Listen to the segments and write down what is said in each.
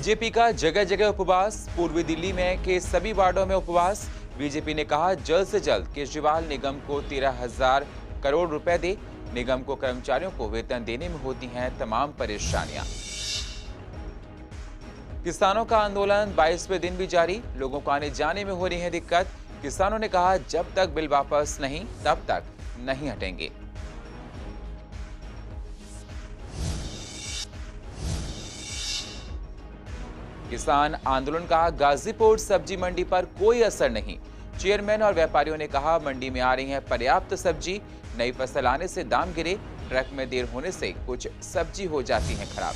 BJP का जगह जगह उपवास, पूर्वी दिल्ली में के सभी वार्डों में उपवास। बीजेपी ने कहा जल्द से जल्द केजरीवाल निगम को 13,000 करोड़ रुपए दे। निगम को कर्मचारियों को वेतन देने में होती हैं तमाम परेशानियां। किसानों का आंदोलन 22वें दिन भी जारी, लोगों को आने जाने में हो रही है दिक्कत। किसानों ने कहा जब तक बिल वापस नहीं तब तक नहीं हटेंगे। किसान आंदोलन का गाजीपुर सब्जी मंडी पर कोई असर नहीं। चेयरमैन और व्यापारियों ने कहा मंडी में आ रही है पर्याप्त सब्जी, नई फसल आने से दाम गिरे, ट्रक में देर होने से कुछ सब्जी हो जाती है खराब।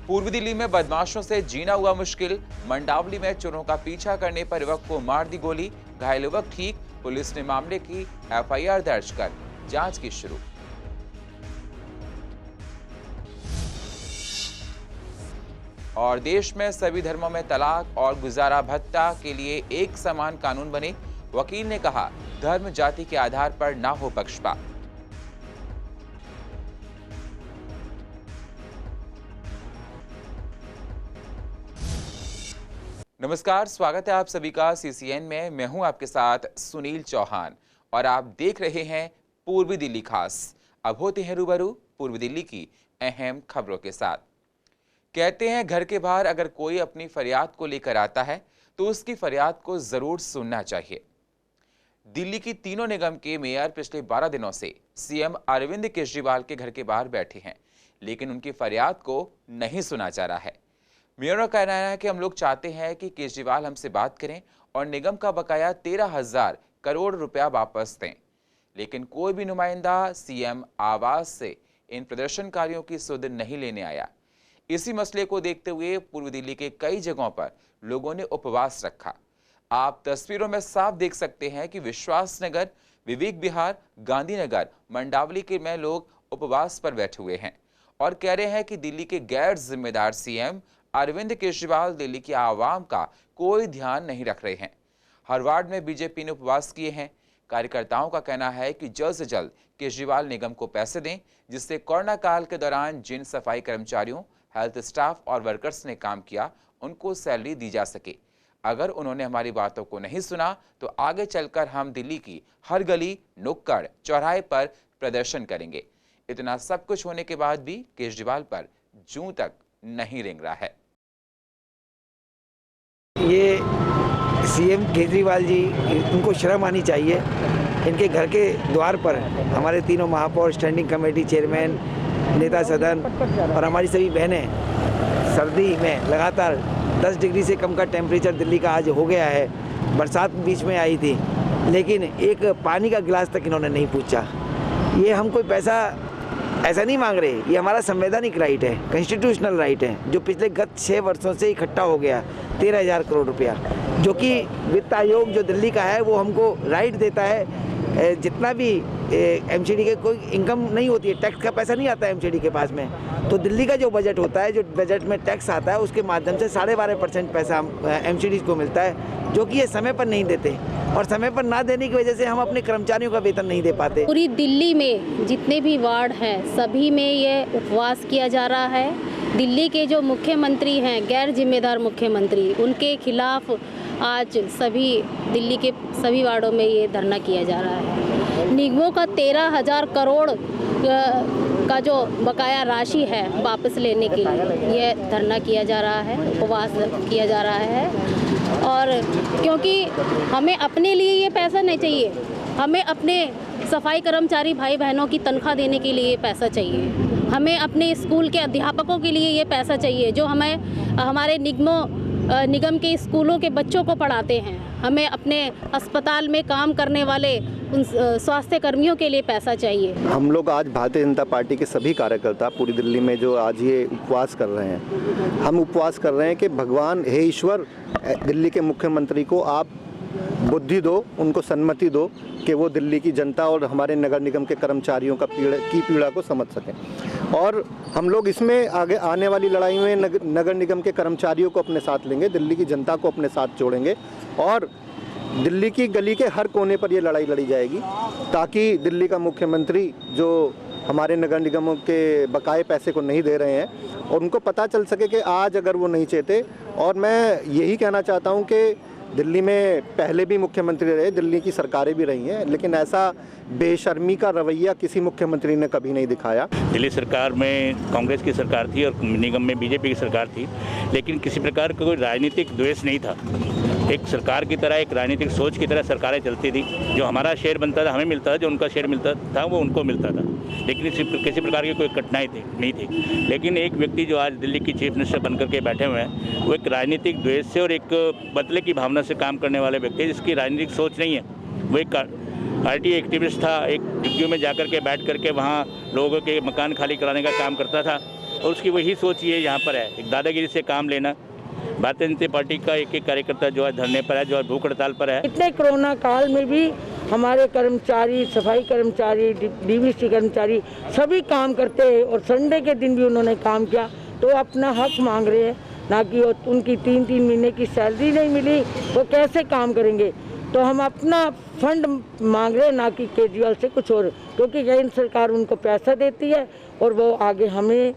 पूर्वी दिल्ली में बदमाशों से जीना हुआ मुश्किल, मंडावली में चोरों का पीछा करने पर युवक को मार दी गोली, घायल युवक ठीक। पुलिस ने मामले की एफआईआर दर्ज कर जांच की शुरू। और देश में सभी धर्मों में तलाक और गुजारा भत्ता के लिए एक समान कानून बने, वकील ने कहा धर्म जाति के आधार पर ना हो पक्षपात। नमस्कार, स्वागत है आप सभी का सीसीएन में। मैं हूं आपके साथ सुनील चौहान और आप देख रहे हैं पूर्वी दिल्ली खास। अब होते हैं रूबरू पूर्वी दिल्ली की अहम खबरों के साथ। कहते हैं घर के बाहर अगर कोई अपनी फरियाद को लेकर आता है तो उसकी फरियाद को जरूर सुनना चाहिए। दिल्ली की तीनों निगम के मेयर पिछले 12 दिनों से सीएम अरविंद केजरीवाल के घर के बाहर बैठे हैं, लेकिन उनकी फरियाद को नहीं सुना जा रहा है। मेयरों का कहना है कि हम लोग चाहते हैं कि केजरीवाल हमसे बात करें और निगम का बकाया 13,000 करोड़ रुपया वापस दें, लेकिन कोई भी नुमाइंदा सीएम आवास से इन प्रदर्शनकारियों की सुध नहीं लेने आया। इसी मसले को देखते हुए पूर्वी दिल्ली के कई जगहों पर लोगों ने उपवास रखा। आप तस्वीरों में साफ देख सकते हैं कि विश्वास नगर, विवेक विहार, गांधीनगर, मंडावली के में लोग उपवास पर बैठे हुए हैं और कह रहे हैं कि दिल्ली के गैर जिम्मेदार सीएम अरविंद केजरीवाल दिल्ली की आवाम का कोई ध्यान नहीं रख रहे हैं। हर वार्ड में बीजेपी ने उपवास किए हैं। कार्यकर्ताओं का कहना है कि जल्द से जल्द केजरीवाल निगम को पैसे दें, जिससे कोरोना काल के दौरान जिन सफाई कर्मचारियों, हेल्थ स्टाफ और वर्कर्स ने काम किया उनको सैलरी दी जा सके। अगर उन्होंने हमारी बातों को नहीं सुना तो आगे चलकर हम दिल्ली की हर गली, नुक्कड़, चौराहे पर प्रदर्शन करेंगे। इतना सब कुछ होने के बाद भी केजरीवाल पर जूं तक नहीं रेंग रहा है। ये सीएम केजरीवाल जी, उनको शर्म आनी चाहिए। इनके घर के द्वार पर हमारे तीनों महापौर, स्टैंडिंग कमेटी चेयरमैन, नेता सदन और हमारी सभी बहनें सर्दी में लगातार 10 डिग्री से कम का टेम्परेचर दिल्ली का आज हो गया है। बरसात बीच में आई थी, लेकिन एक पानी का गिलास तक इन्होंने नहीं पूछा। ये हम कोई पैसा ऐसा नहीं मांग रहे, ये हमारा संवैधानिक राइट है, कॉन्स्टिट्यूशनल राइट है, जो पिछले गत 6 वर्षों से इकट्ठा हो गया 13,000 करोड़ रुपया, जो कि वित्त आयोग जो दिल्ली का है वो हमको राइट देता है। जितना भी एमसीडी के कोई इनकम नहीं होती है, टैक्स का पैसा नहीं आता है एमसीडी के पास में, तो दिल्ली का जो बजट होता है, जो बजट में टैक्स आता है, उसके माध्यम से 12.5% पैसा एमसीडी को मिलता है, जो कि ये समय पर नहीं देते और समय पर ना देने की वजह से हम अपने कर्मचारियों का वेतन नहीं दे पाते। पूरी दिल्ली में जितने भी वार्ड हैं सभी में ये उपवास किया जा रहा है। दिल्ली के जो मुख्यमंत्री हैं, गैर जिम्मेदार मुख्यमंत्री, उनके खिलाफ आज सभी दिल्ली के सभी वार्डों में ये धरना किया जा रहा है। निगमों का 13,000 करोड़ का जो बकाया राशि है वापस लेने के लिए ये धरना किया जा रहा है, उपवास किया जा रहा है। और क्योंकि हमें अपने लिए ये पैसा नहीं चाहिए, हमें अपने सफाई कर्मचारी भाई बहनों की तनख्वाह देने के लिए ये पैसा चाहिए, हमें अपने स्कूल के अध्यापकों के लिए ये पैसा चाहिए जो हमें हमारे निगम के स्कूलों के बच्चों को पढ़ाते हैं, हमें अपने अस्पताल में काम करने वाले उन स्वास्थ्य कर्मियों के लिए पैसा चाहिए। हम लोग आज भारतीय जनता पार्टी के सभी कार्यकर्ता पूरी दिल्ली में जो आज ये उपवास कर रहे हैं, हम उपवास कर रहे हैं कि भगवान, हे ईश्वर, दिल्ली के मुख्यमंत्री को आप बुद्धि दो, उनको सम्मति दो कि वो दिल्ली की जनता और हमारे नगर निगम के कर्मचारियों का पीड़ा को समझ सकें। और हम लोग इसमें आगे आने वाली लड़ाई में नगर निगम के कर्मचारियों को अपने साथ लेंगे, दिल्ली की जनता को अपने साथ जोड़ेंगे और दिल्ली की गली के हर कोने पर ये लड़ाई लड़ी जाएगी, ताकि दिल्ली का मुख्यमंत्री जो हमारे नगर निगमों के बकाए पैसे को नहीं दे रहे हैं, और उनको पता चल सके कि आज अगर वो नहीं चाहते। और मैं यही कहना चाहता हूँ कि दिल्ली में पहले भी मुख्यमंत्री रहे, दिल्ली की सरकारें भी रही हैं, लेकिन ऐसा बेशर्मी का रवैया किसी मुख्यमंत्री ने कभी नहीं दिखाया। दिल्ली सरकार में कांग्रेस की सरकार थी और निगम में बीजेपी की सरकार थी, लेकिन किसी प्रकार का कोई राजनीतिक द्वेष नहीं था। एक सरकार की तरह, एक राजनीतिक सोच की तरह सरकारें चलती थी। जो हमारा शेयर बनता था हमें मिलता था, जो उनका शेयर मिलता था वो उनको मिलता था, लेकिन किसी प्रकार की कोई कठिनाई नहीं थी। लेकिन एक व्यक्ति जो आज दिल्ली की चीफ मिनिस्टर बनकर के बैठे हुए हैं, वो एक राजनीतिक द्वेष से और एक बदले की भावना से काम करने वाले व्यक्ति है, जिसकी राजनीतिक सोच नहीं है। वो एक पार्टी एक्टिविस्ट था, एक झुग्गियों में जाकर के बैठ करके वहाँ लोगों के मकान खाली कराने का काम करता था, और उसकी वही सोच ये यहाँ पर है, एक दादागिरी से काम लेना। भारतीय जनता पार्टी का एक एक कार्यकर्ता जो है धरने पर है, जो है भूख हड़ताल पर है। इतने कोरोना काल में भी हमारे कर्मचारी, सफाई कर्मचारी, डीवीसी कर्मचारी सभी काम करते हैं, और संडे के दिन भी उन्होंने काम किया, तो अपना हक मांग रहे हैं। ना कि उनकी 3-3 महीने की सैलरी नहीं मिली, वो कैसे काम करेंगे। तो हम अपना फंड मांग रहे हैं, ना कि केजरीवाल से कुछ और, क्योंकि केंद्र सरकार उनको पैसा देती है और वो आगे हमें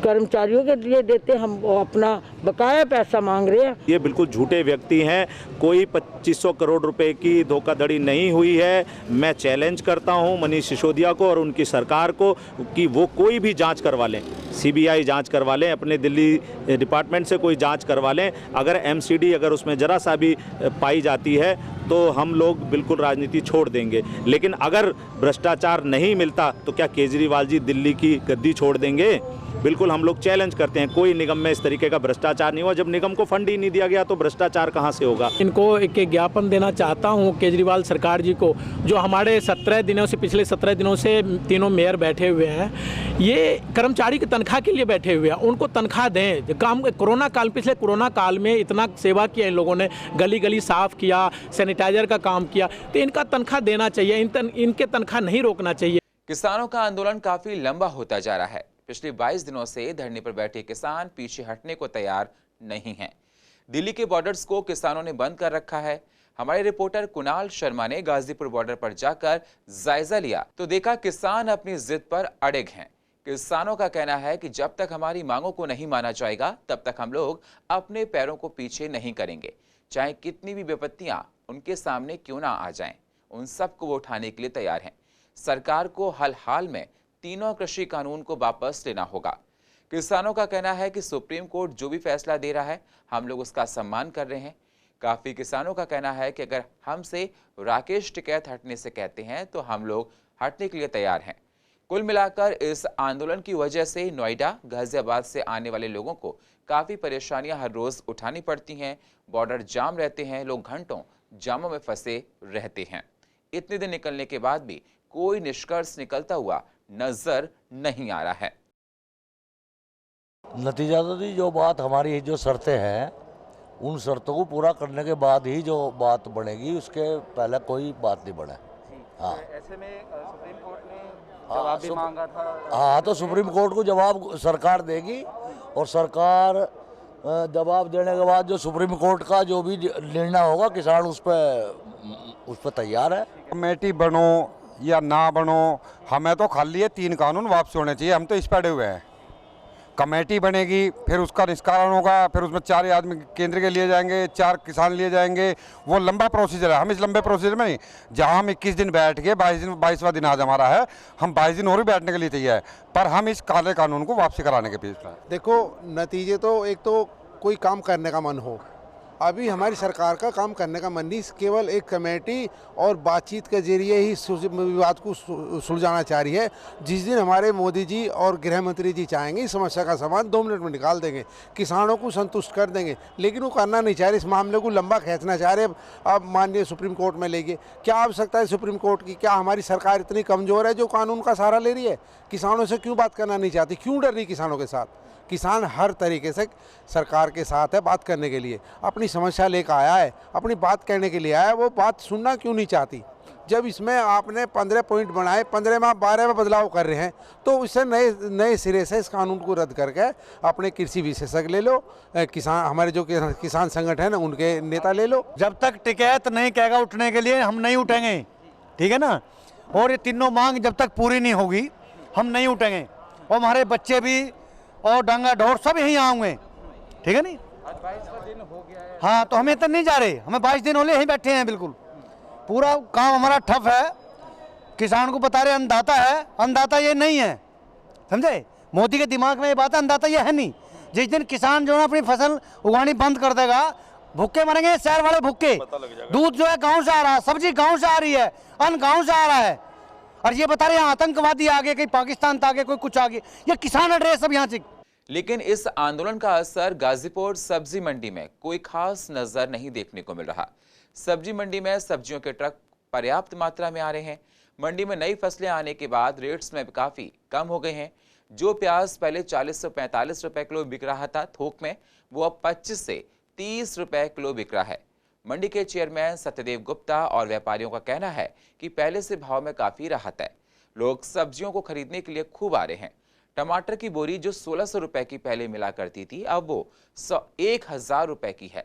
कर्मचारियों के लिए देते, हम वो अपना बकाया पैसा मांग रहे हैं। ये बिल्कुल झूठे व्यक्ति हैं, कोई 2500 करोड़ रुपए की धोखाधड़ी नहीं हुई है। मैं चैलेंज करता हूं मनीष सिसोदिया को और उनकी सरकार को कि वो कोई भी जांच करवा लें, सीबीआई जांच करवा लें, अपने दिल्ली डिपार्टमेंट से कोई जांच करवा लें। अगर एमसीडी अगर उसमें ज़रा सा भी पाई जाती है तो हम लोग बिल्कुल राजनीति छोड़ देंगे। लेकिन अगर भ्रष्टाचार नहीं मिलता तो क्या केजरीवाल जी दिल्ली की गद्दी छोड़ देंगे? बिल्कुल हम लोग चैलेंज करते हैं, कोई निगम में इस तरीके का भ्रष्टाचार नहीं हुआ। जब निगम को फंड ही नहीं दिया गया तो भ्रष्टाचार कहाँ से होगा। इनको एक ज्ञापन देना चाहता हूँ केजरीवाल सरकार जी को, जो हमारे 17 दिनों से, पिछले 17 दिनों से तीनों मेयर बैठे हुए हैं, ये कर्मचारी की तनख्वाह के लिए बैठे हुए हैं। उनको तनख्वाह दें। काम कोरोना काल, पिछले कोरोना काल में इतना सेवा किया इन लोगों ने, गली गली साफ किया, सैनिटाइजर का काम किया, तो इनका तनख्वाह देना चाहिए, इनके तनख्वाह नहीं रोकना चाहिए। किसानों का आंदोलन काफी लंबा होता जा रहा है। पिछले 22 दिनों से धरने पर बैठे किसान पीछे हटने को तैयार नहीं हैं। दिल्ली के बॉर्डर्स को किसानों ने बंद कर रखा है। हमारे रिपोर्टर कुणाल शर्मा ने गाजीपुर बॉर्डर पर जाकर जायजा लिया तो देखा किसान अपनी जिद पर अड़िग हैं। किसानों का कहना है कि जब तक हमारी मांगों को नहीं माना जाएगा तब तक हम लोग अपने पैरों को पीछे नहीं करेंगे। चाहे कितनी भी विपत्तियां उनके सामने क्यों ना आ जाएं, उन सबको वो उठाने के लिए तैयार हैं। सरकार को हर हाल में तीनों कृषि कानून को वापस लेना होगा। किसानों का कहना है कि सुप्रीम कोर्ट जो भी फैसला दे रहा है हम लोग उसका सम्मान कर रहे हैं। काफी किसानों का कहना है कि अगर हमसे राकेश टिकैत हटने से कहते हैं तो हम लोग हटने के लिए तैयार हैं। कुल मिलाकर इस आंदोलन की वजह से नोएडा, गाजियाबाद से आने वाले लोगों को काफी परेशानियां हर रोज उठानी पड़ती हैं। बॉर्डर जाम रहते हैं, लोग घंटों जामों में फंसे रहते हैं। इतने दिन निकलने के बाद भी कोई निष्कर्ष निकलता हुआ नजर नहीं आ रहा है। नतीजा तो जी, जो बात हमारी जो शर्तें हैं उन शर्तों को पूरा करने के बाद ही जो बात बनेगी, उसके पहले कोई बात नहीं बने। हाँ, ऐसे में सुप्रीम कोर्ट ने जवाब भी मांगा था। हाँ, तो सुप्रीम कोर्ट को जवाब सरकार देगी, और सरकार जवाब देने के बाद जो सुप्रीम कोर्ट का जो भी निर्णय होगा, किसान उस पर तैयार है। कमेटी बनो या ना बनो, हमें तो खाली ये 3 कानून वापस होने चाहिए। हम तो इस पड़े हुए हैं। कमेटी बनेगी, फिर उसका निष्कारण होगा, फिर उसमें 4 आदमी केंद्र के लिए जाएंगे, 4 किसान लिए जाएंगे। वो लंबा प्रोसीजर है। हम इस लंबे प्रोसीजर में नहीं, जहां हम 21 दिन बैठ के 22वां दिन आज हमारा है, हम 22 दिन और भी बैठने के लिए तैयार है, पर हम इस काले कानून को वापसी कराने के पीछे। देखो, नतीजे तो एक तो कोई काम करने का मन हो, अभी हमारी सरकार का काम करने का मन नहीं, केवल एक कमेटी और बातचीत के जरिए ही विवाद को सुलझाना चाह रही है। जिस दिन हमारे मोदी जी और गृह मंत्री जी चाहेंगे इस समस्या का समाधान 2 मिनट में निकाल देंगे, किसानों को संतुष्ट कर देंगे, लेकिन वो करना नहीं चाह रहे। इस मामले को लंबा खींचना चाह रहे। अब माननीय सुप्रीम कोर्ट में लेंगे। क्या आवश्यकता है सुप्रीम कोर्ट की? क्या हमारी सरकार इतनी कमज़ोर है जो कानून का सहारा ले रही है? किसानों से क्यों बात करना नहीं चाहती? क्यों डर रही किसानों के साथ? किसान हर तरीके से सरकार के साथ है बात करने के लिए, अपनी समस्या लेकर आया है, अपनी बात कहने के लिए आया है। वो बात सुनना क्यों नहीं चाहती? जब इसमें आपने 15 पॉइंट बनाए, 15 में 12 में बदलाव कर रहे हैं, तो इससे नए सिरे से इस कानून को रद्द करके अपने कृषि विशेषज्ञ ले लो, किसान, हमारे जो किसान संगठन है उनके नेता ले लो। जब तक टिकैत नहीं कहेगा उठने के लिए, हम नहीं उठेंगे, ठीक है ना। और ये तीनों मांग जब तक पूरी नहीं होगी हम नहीं उठेंगे, और हमारे बच्चे भी और डंगा ढोर सब यहीं आएंगे, ठीक है नहीं। आज 22वां दिन हो गया है। हाँ, तो हमें तो नहीं जा रहे, हमें 22 दिन होले यहीं बैठे हैं, बिल्कुल पूरा काम हमारा ठप है। किसान को बता रहे अन्नदाता है, अन्नदाता ये नहीं है, समझे। मोदी के दिमाग में ये बात है, अन्नदाता ये है नहीं। जिस दिन किसान जो है अपनी फसल उगानी बंद कर देगा, भूखे मरेंगे शहर वाले, भूखे। दूध जो है गांव से आ रहा है, सब्जी गांव से आ रही है, अन्न गांव से आ रहा है, और ये बता रहे हैं आतंकवादी आगे, कहीं पाकिस्तान था आगे, कोई कुछ आगे, ये किसान एड्रेस सब यहाँ से। लेकिन इस आंदोलन का असर गाजीपुर सब्जी मंडी में कोई खास नजर नहीं देखने को मिल रहा। सब्जी मंडी में सब्जियों के ट्रक पर्याप्त मात्रा में आ रहे हैं। मंडी में नई फसलें आने के बाद रेट्स में काफी कम हो गए हैं। जो प्याज पहले 40 से 45 रुपए किलो बिक रहा था थोक में, वो अब 25 से 30 रुपए किलो बिक रहा है। मंडी के चेयरमैन सत्यदेव गुप्ता और व्यापारियों का कहना है कि पहले से भाव में काफी राहत है। लोग सब्जियों को खरीदने के लिए खूब आ रहे हैं। टमाटर की बोरी जो 1600 रुपए की पहले मिला करती थी, अब वो 1000 रुपए की है।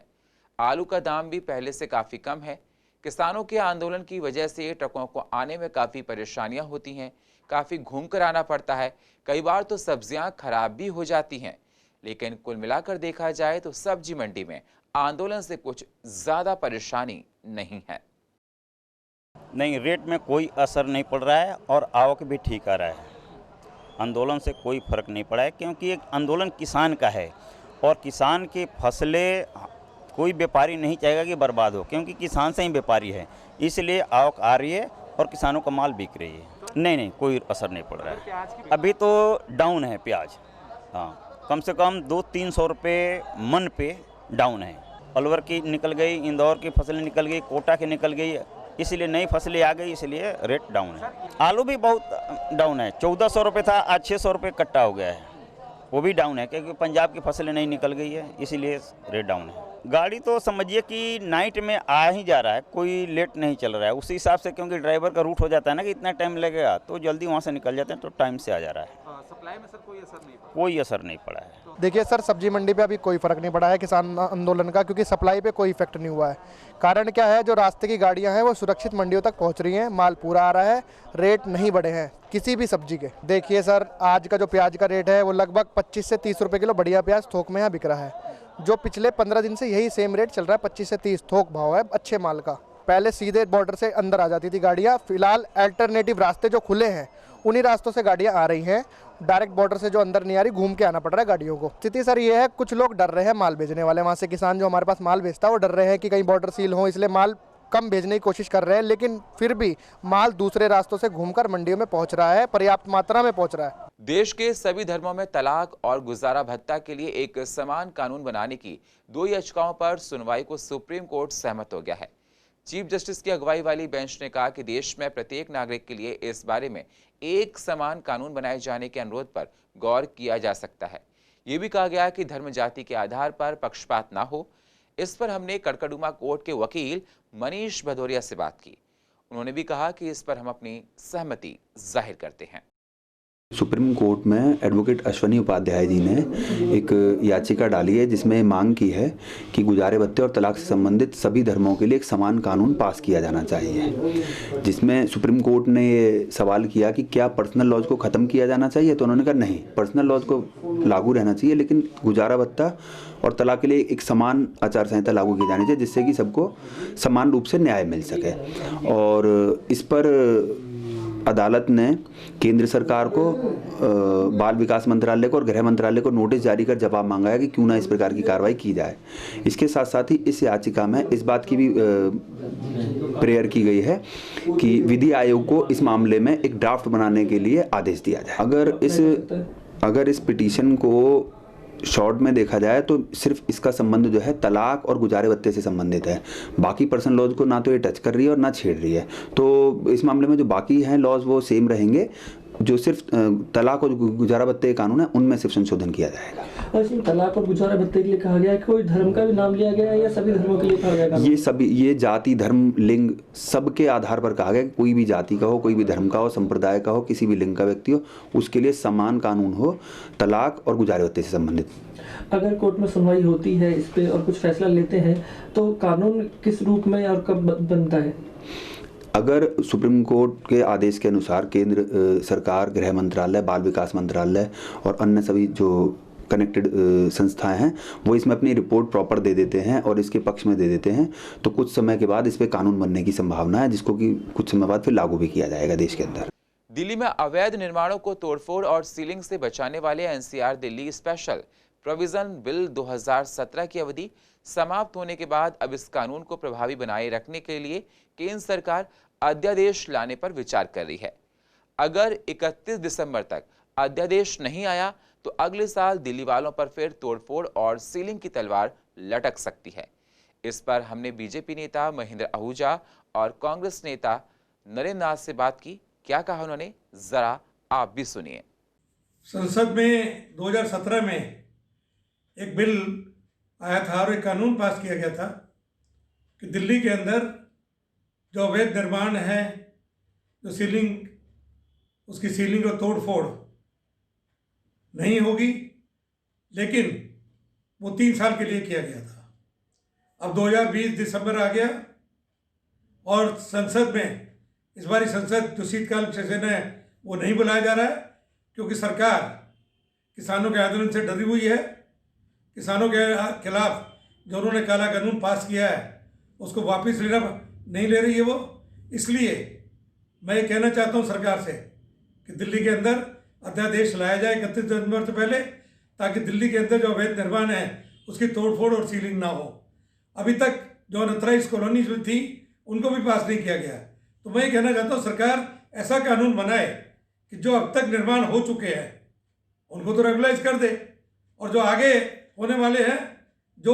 आलू का दाम भी पहले से काफी कम है। किसानों के आंदोलन की वजह से ट्रकों को आने में काफी परेशानियां होती हैं, काफी घूमकर आना पड़ता है। कई बार तो सब्जियां खराब भी हो जाती हैं। लेकिन कुल मिलाकर देखा जाए तो सब्जी मंडी में आंदोलन से कुछ ज्यादा परेशानी नहीं है। नहीं, रेट में कोई असर नहीं पड़ रहा है और आवक भी ठीक आ रहा है। आंदोलन से कोई फर्क नहीं पड़ा है, क्योंकि एक आंदोलन किसान का है और किसान की फसलें कोई व्यापारी नहीं चाहेगा कि बर्बाद हो, क्योंकि किसान से ही व्यापारी है, इसलिए आवक आ रही है और किसानों का माल बिक रही है। नहीं, कोई असर नहीं पड़ रहा है। अभी तो डाउन है प्याज, हाँ, कम से कम 200-300 रुपये मन पे डाउन है। अलवर की निकल गई, इंदौर की फसलें निकल गई, कोटा की निकल गई, इसलिए नई फसलें आ गई, इसलिए रेट डाउन है। आलू भी बहुत डाउन है, 1400 रुपये था, आज 600 रुपये कट्टा हो गया है, वो भी डाउन है, क्योंकि पंजाब की फसलें नहीं निकल गई है, इसीलिए रेट डाउन है। गाड़ी तो समझिए कि नाइट में आ ही जा रहा है, कोई लेट नहीं चल रहा है उसी हिसाब से, क्योंकि ड्राइवर का रूट हो जाता है ना कि इतना टाइम लगेगा, तो जल्दी वहाँ से निकल जाते हैं, तो टाइम से आ जा रहा है। सप्लाई में सर कोई असर नहीं पड़ा? कोई असर नहीं पड़ा है। देखिए सर, सब्जी मंडी पे अभी कोई फ़र्क नहीं पड़ा है किसान आंदोलन का, क्योंकि सप्लाई पे कोई इफेक्ट नहीं हुआ है। कारण क्या है, जो रास्ते की गाड़ियां हैं वो सुरक्षित मंडियों तक पहुंच रही हैं, माल पूरा आ रहा है, रेट नहीं बढ़े हैं किसी भी सब्जी के। देखिए सर, आज का जो प्याज का रेट है वो लगभग 25 से 30 रुपये किलो बढ़िया प्याज थोक में यहाँ बिक रहा है, जो पिछले 15 दिन से यही सेम रेट चल रहा है, 25 से 30 थोक भाव है अच्छे माल का। पहले सीधे बॉर्डर से अंदर आ जाती थी गाड़ियाँ, फिलहाल अल्टरनेटिव रास्ते जो खुले हैं उन्हीं रास्तों से गाड़ियाँ आ रही हैं। डायरेक्ट बॉर्डर से जो अंदर नहीं आ रही, घूम के आना पड़ रहा है गाड़ियों को। स्थिति सर ये है, कुछ लोग डर रहे हैं माल भेजने वाले, वहाँ से किसान जो हमारे पास माल भेजता है वो डर रहे हैं कि कहीं बॉर्डर सील हो, इसलिए माल कम भेजने की कोशिश कर रहे हैं, लेकिन फिर भी माल दूसरे रास्तों से घूमकर मंडियों में पहुंच रहा है, पर्याप्त मात्रा में पहुंच रहा है। देश के सभी धर्मों में तलाक और गुजारा भत्ता के लिए एक समान कानून बनाने की 2 याचिकाओं पर सुनवाई को सुप्रीम कोर्ट सहमत हो गया है। चीफ जस्टिस की अगुवाई वाली बेंच ने कहा कि देश में प्रत्येक नागरिक के लिए इस बारे में एक समान कानून बनाए जाने के अनुरोध पर गौर किया जा सकता है। ये भी कहा गया कि धर्म जाति के आधार पर पक्षपात ना हो। इस पर हमने कड़कड़ुमा कोर्ट के वकील मनीष भदौरिया से बात की। उन्होंने भी कहा कि इस पर हम अपनी सहमति जाहिर करते हैं। सुप्रीम कोर्ट में एडवोकेट अश्वनी उपाध्याय जी ने एक याचिका डाली है जिसमें मांग की है कि गुजारे भत्ते और तलाक से संबंधित सभी धर्मों के लिए एक समान कानून पास किया जाना चाहिए, जिसमें सुप्रीम कोर्ट ने ये सवाल किया कि क्या पर्सनल लॉज को ख़त्म किया जाना चाहिए, तो उन्होंने कहा नहीं, पर्सनल लॉज को लागू रहना चाहिए, लेकिन गुजारा भत्ता और तलाक के लिए एक समान आचार संहिता लागू की जानी चाहिए, जिससे कि सबको समान रूप से न्याय मिल सके। और इस पर अदालत ने केंद्र सरकार को, बाल विकास मंत्रालय को और गृह मंत्रालय को नोटिस जारी कर जवाब मांगा है कि क्यों ना इस प्रकार की कार्रवाई की जाए। इसके साथ साथ ही इस याचिका में इस बात की भी प्रेयर की गई है कि विधि आयोग को इस मामले में एक ड्राफ्ट बनाने के लिए आदेश दिया जाए। अगर इस पिटीशन को शॉर्ट में देखा जाए तो सिर्फ इसका संबंध जो है तलाक और गुजारे भत्ते से संबंधित है, बाकी पर्सनल लॉज को ना तो ये टच कर रही है और ना छेड़ रही है। तो इस मामले में जो बाकी हैं लॉज वो सेम रहेंगे, जो सिर्फ तलाक और गुजारा भत्ते के कानून है उनमें सिर्फ संशोधन किया जाएगा। और तलाक और गुजारा भत्ते के लिए कहा गया है कि कोई धर्म का भी नाम लिया गया है या सभी धर्मों के लिए कहा गया है? ये जाति, धर्म, लिंग सबके आधार पर कहा गया कि कोई भी जाति का हो, कोई भी धर्म का हो, संप्रदाय का हो, किसी भी लिंग का व्यक्ति हो, उसके लिए समान कानून हो तलाक और गुजारे भत्ते से संबंधित। अगर कोर्ट में सुनवाई होती है इस पे और कुछ फैसला लेते हैं तो कानून किस रूप में और कब बनता है? अगर सुप्रीम कोर्ट के आदेश के अनुसार केंद्र सरकार, गृह मंत्रालय, बाल विकास मंत्रालय और अन्य सभी जो कनेक्टेड संस्थाएं हैं वो इसमें अपनी रिपोर्ट प्रॉपर दे देते हैं और इसके पक्ष में दे देते हैं, तो कुछ समय के बाद इस पर कानून बनने की संभावना है, जिसको कि कुछ समय बाद फिर लागू भी किया जाएगा देश के अंदर। दिल्ली में अवैध निर्माणों को तोड़फोड़ और सीलिंग से बचाने वाले NCR Delhi special provision bill 2017 की अवधि समाप्त होने के बाद अब इस कानून को प्रभावी बनाए रखने के लिए केंद्र सरकार अध्यादेश लाने पर विचार कर रही है। अगर 31 दिसंबर तक अध्यादेश नहीं आया तो अगले साल दिल्ली वालों पर फिर तोड़फोड़ और सीलिंग की तलवार लटक सकती है। इस पर हमने बीजेपी नेता महेंद्र आहूजा और कांग्रेस नेता नरेंद्र नाथ से बात की। क्या कहा उन्होंने, जरा आप भी सुनिए। संसद में 2017 में एक बिल आया था और एक कानून पास किया गया था कि दिल्ली के अंदर जो अवैध निर्माण है, जो सीलिंग, उसकी सीलिंग और तोड़ फोड़ नहीं होगी, लेकिन वो 3 साल के लिए किया गया था। अब 2020 दिसंबर आ गया और संसद में इस बारी संसद जो शीतकालीन सेशन है वो नहीं बुलाया जा रहा है, क्योंकि सरकार किसानों के आंदोलन से डरी हुई है। किसानों के खिलाफ जो उन्होंने काला कानून पास किया है उसको वापस लेना नहीं ले रही है वो। इसलिए मैं ये कहना चाहता हूँ सरकार से कि दिल्ली के अंदर अध्यादेश लाया जाए 31 दिसंबर से पहले, ताकि दिल्ली के अंदर जो अवैध निर्माण है उसकी तोड़फोड़ और सीलिंग ना हो। अभी तक जो अनऑथराइज्ड कॉलोनीज में थी उनको भी पास नहीं किया गया। तो मैं ये कहना चाहता हूँ सरकार ऐसा कानून बनाए कि जो अब तक निर्माण हो चुके हैं उनको तो रेगुलाइज कर दे, और जो आगे होने वाले हैं, जो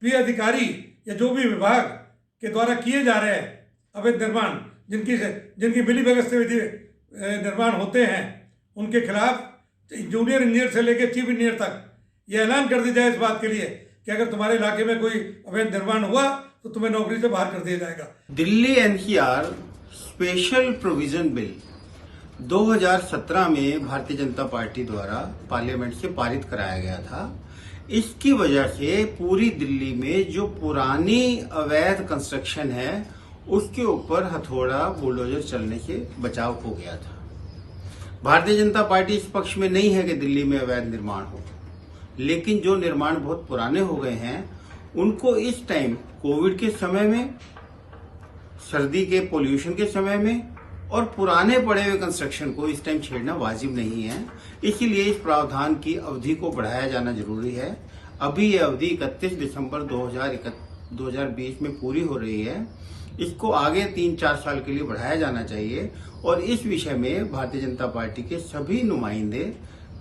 प्रिय अधिकारी या जो भी विभाग के द्वारा किए जा रहे हैं अवैध निर्माण, जिनकी मिली भगत से निर्माण होते हैं, उनके खिलाफ जूनियर इंजीनियर से लेकर चीफ इंजीनियर तक ये ऐलान कर दिया जाए इस बात के लिए कि अगर तुम्हारे इलाके में कोई अवैध निर्माण हुआ तो तुम्हें नौकरी से बाहर कर दिया जाएगा। Delhi NCR special provision bill 2017 में भारतीय जनता पार्टी द्वारा पार्लियामेंट से पारित कराया गया था। इसकी वजह से पूरी दिल्ली में जो पुरानी अवैध कंस्ट्रक्शन है उसके ऊपर हथौड़ा बुलडोजर चलने से बचाव हो गया था। भारतीय जनता पार्टी इस पक्ष में नहीं है कि दिल्ली में अवैध निर्माण हो, लेकिन जो निर्माण बहुत पुराने हो गए हैं उनको इस टाइम कोविड के समय में, सर्दी के पोल्यूशन के समय में और पुराने पड़े हुए कंस्ट्रक्शन को इस टाइम छेड़ना वाजिब नहीं है। इसीलिए इस प्रावधान की अवधि को बढ़ाया जाना जरूरी है। अभी ये अवधि 31 दिसंबर 2020 में पूरी हो रही है। इसको आगे 3-4 साल के लिए बढ़ाया जाना चाहिए और इस विषय में भारतीय जनता पार्टी के सभी नुमाइंदे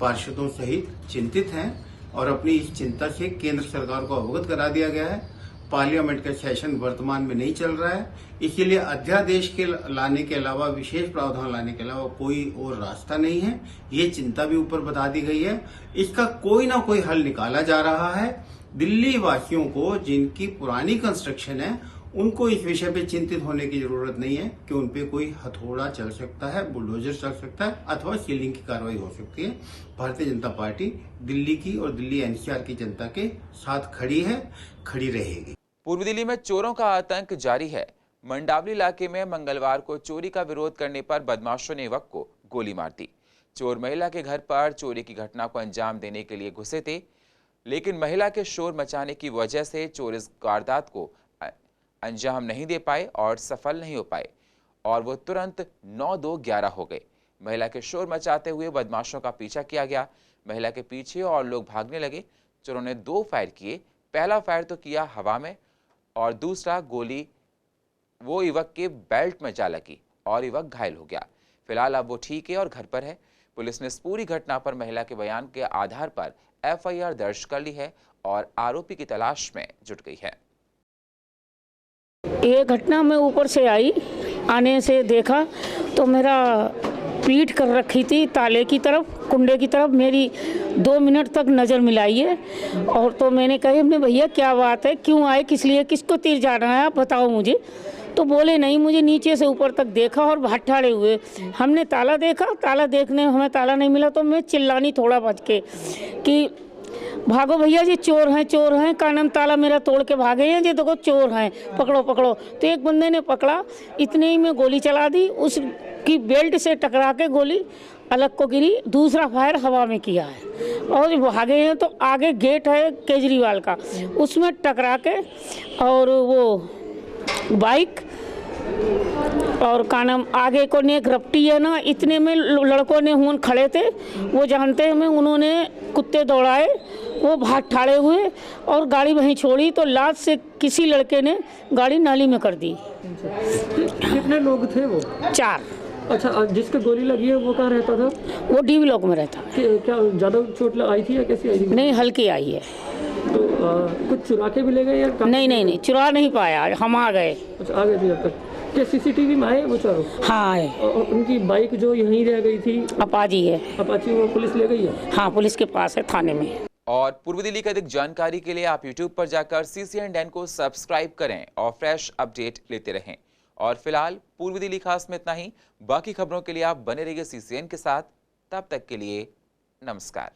पार्षदों सहित चिंतित हैं और अपनी इस चिंता से केंद्र सरकार को अवगत करा दिया गया है। पार्लियामेंट का सेशन वर्तमान में नहीं चल रहा है, इसीलिए अध्यादेश के लाने के अलावा, विशेष प्रावधान लाने के अलावा कोई और रास्ता नहीं है। ये चिंता भी ऊपर बता दी गई है। इसका कोई ना कोई हल निकाला जा रहा है। दिल्ली वासियों को जिनकी पुरानी कंस्ट्रक्शन है उनको इस विषय पे चिंतित होने की जरूरत नहीं है कि उन पे कोई हथौड़ा चल सकता है, बुलडोजर चल सकता है अथवा सीलिंग की कार्रवाई हो सकती है। भारतीय जनता पार्टी दिल्ली की और दिल्ली एनसीआर की जनता के साथ खड़ी है, खड़ी रहेगी। पूर्वी दिल्ली में चोरों का आतंक जारी है। मंडावली इलाके में मंगलवार को चोरी का विरोध करने पर बदमाशों ने युवक को गोली मार दी। चोर महिला के घर पर चोरी की घटना को अंजाम देने के लिए घुसे थे, लेकिन महिला के शोर मचाने की वजह से चोर इस वारदात को अंजाम नहीं दे पाए और सफल नहीं हो पाए और वो तुरंत 9-2-11 हो गए। महिला के शोर मचाते हुए बदमाशों का पीछा किया गया। महिला के पीछे और लोग भागने लगे। चोरों ने 2 फायर किए। पहला फायर तो किया हवा में और दूसरा गोली वो युवक के बेल्ट में जा लगी और युवक घायल हो गया। फिलहाल अब वो ठीक है और घर पर है। पुलिस ने इस पूरी घटना पर महिला के बयान के आधार पर एफआईआर दर्ज कर ली है और आरोपी की तलाश में जुट गई है। ये घटना में ऊपर से आई, आने से देखा तो मेरा पीठ कर रखी थी ताले की तरफ, कुंडे की तरफ। मेरी 2 मिनट तक नज़र मिलाई है और तो मैंने कहा अपने भैया क्या बात है, क्यों आए, किस लिए, किसको तीर जाना है, आप बताओ मुझे। तो बोले नहीं, मुझे नीचे से ऊपर तक देखा और भाठाड़े हुए। हमने ताला देखा, ताला देखने हमें ताला नहीं मिला तो मैं चिल्लानी थोड़ा बच के कि भागो भैया जी, चोर हैं, कानम ताला मेरा तोड़ के भागे हैं, ये देखो चोर हैं, पकड़ो पकड़ो। तो एक बंदे ने पकड़ा, इतने ही में गोली चला दी, उसकी बेल्ट से टकरा के गोली अलग को गिरी, दूसरा फायर हवा में किया है और भागे हैं। तो आगे गेट है केजरीवाल का, उसमें टकरा के और वो बाइक और कानम आगे को ने एक रपटी है ना, इतने में लड़कों ने हुन खड़े थे, वो जानते हैं, उन्होंने कुत्ते दौड़ाए, वो भाग ठाड़े हुए और गाड़ी वहीं छोड़ी। तो लात से किसी लड़के ने गाड़ी नाली में कर दी। कितने लोग थे वो? 4। अच्छा, जिसको गोली लगी है वो कहाँ रहता था? वो डी ब्लॉक में रहता है। क्या ज़्यादा चोट आई थी या कैसी आई थी? नहीं, हल्की आई है। तो कुछ चुरा के भी ले गए या? नहीं, चुरा नहीं पाया, हम आ गए। अच्छा, आ गए थे जब तक। क्या सीसीटीवी में आए वो चारों? हाँ आए। और उनकी बाइक जो यहीं रह गई थी? अपाची है। अपाची वो पुलिस ले गई है? हाँ, पुलिस के पास है, थाने में। और पूर्वी दिल्ली की अधिक जानकारी के लिए आप YouTube पर जाकर CCN को सब्सक्राइब करें और फ्रेश अपडेट लेते रहें। और फिलहाल पूर्वी दिल्ली खास में इतना ही। बाकी खबरों के लिए आप बने रहिए CCN के साथ। तब तक के लिए नमस्कार।